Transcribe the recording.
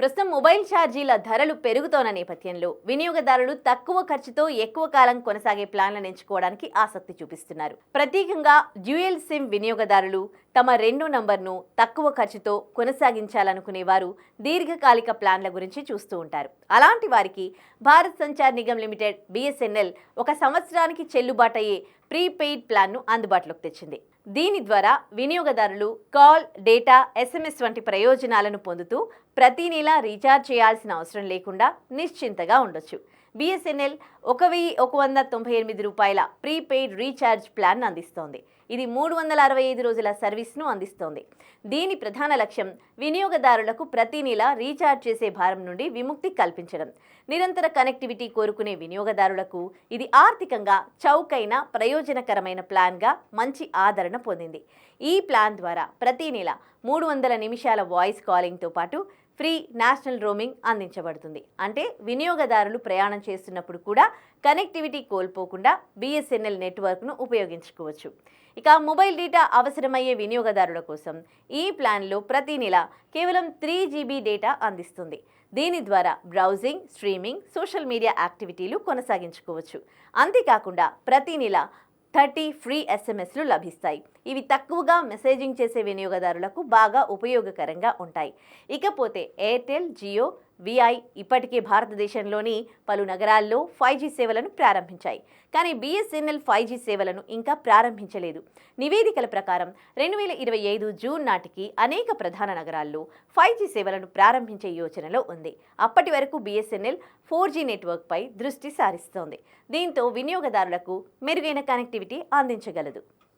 ప్రస్తుతం మొబైల్ ఛార్జీల ధరలు పెరుగుతోన్న నేపథ్యంలో వినియోగదారులు తక్కువ ఖర్చుతో ఎక్కువ కాలం కొనసాగే ప్లాన్లను ఎంచుకోవడానికి ఆసక్తి చూపిస్తున్నారు. ప్రత్యేకంగా డ్యూయల్ సిమ్ వినియోగదారులు తమ రెండో నంబర్ను తక్కువ ఖర్చుతో కొనసాగించాలనుకునే వారు దీర్ఘకాలిక ప్లాన్ల గురించి చూస్తూ ఉంటారు. అలాంటి వారికి భారత్ సంచార్ నిగమ్ లిమిటెడ్ BSNL ఒక సంవత్సరానికి చెల్లుబాటయ్యే ప్రీపెయిడ్ ప్లాన్ను అందుబాటులోకి తెచ్చింది. దీని ద్వారా వినియోగదారులు కాల్, డేటా, SMS వంటి ప్రయోజనాలను పొందుతూ ప్రతి నెల రీఛార్జ్ చేయాల్సిన అవసరం లేకుండా నిశ్చింతగా ఉండొచ్చు. BSNL 1198 రూపాయల ప్రీపెయిడ్ రీఛార్జ్ ప్లాన్ అందిస్తోంది. ఇది 365 రోజుల సర్వీస్ను అందిస్తోంది. దీని ప్రధాన లక్ష్యం వినియోగదారులకు ప్రతి నెల రీఛార్జ్ చేసే భారం నుండి విముక్తి కల్పించడం. నిరంతర కనెక్టివిటీ కోరుకునే వినియోగదారులకు ఇది ఆర్థికంగా చౌకైన, ప్రయోజనకరమైన ప్లాన్గా మంచి ఆదరణ పొందింది. ఈ ప్లాన్ ద్వారా ప్రతి నెల 300 నిమిషాల వాయిస్ కాలింగ్తో పాటు ఫ్రీ నేషనల్ రోమింగ్ అందించబడుతుంది. అంటే వినియోగదారులు ప్రయాణం చేస్తున్నప్పుడు కూడా కనెక్టివిటీ కోల్పోకుండా BSNL నెట్వర్క్ను ఉపయోగించుకోవచ్చు. ఇక మొబైల్ డేటా అవసరమయ్యే వినియోగదారుల కోసం ఈ ప్లాన్లో ప్రతి నెల కేవలం 3 GB డేటా అందిస్తుంది. దీని ద్వారా బ్రౌజింగ్, స్ట్రీమింగ్, సోషల్ మీడియా యాక్టివిటీలు కొనసాగించుకోవచ్చు. అంతేకాకుండా ప్రతి నెల 30 ఫ్రీ SMSలు లభిస్తాయి. ఇవి తక్కువగా మెసేజింగ్ చేసే వినియోగదారులకు బాగా ఉపయోగకరంగా ఉంటాయి. ఇకపోతే ఎయిర్టెల్, జియో, VI ఇప్పటికే భారతదేశంలోని పలు నగరాల్లో 5G సేవలను ప్రారంభించాయి. కానీ BSNL 5G సేవలను ఇంకా ప్రారంభించలేదు. నివేదికల ప్రకారం 2025 జూన్ నాటికి అనేక ప్రధాన నగరాల్లో 5G సేవలను ప్రారంభించే యోచనలో ఉంది. అప్పటి వరకు BSNL 4G నెట్వర్క్పై దృష్టి సారిస్తోంది. దీంతో వినియోగదారులకు మెరుగైన కనెక్టివిటీ అందించగలదు.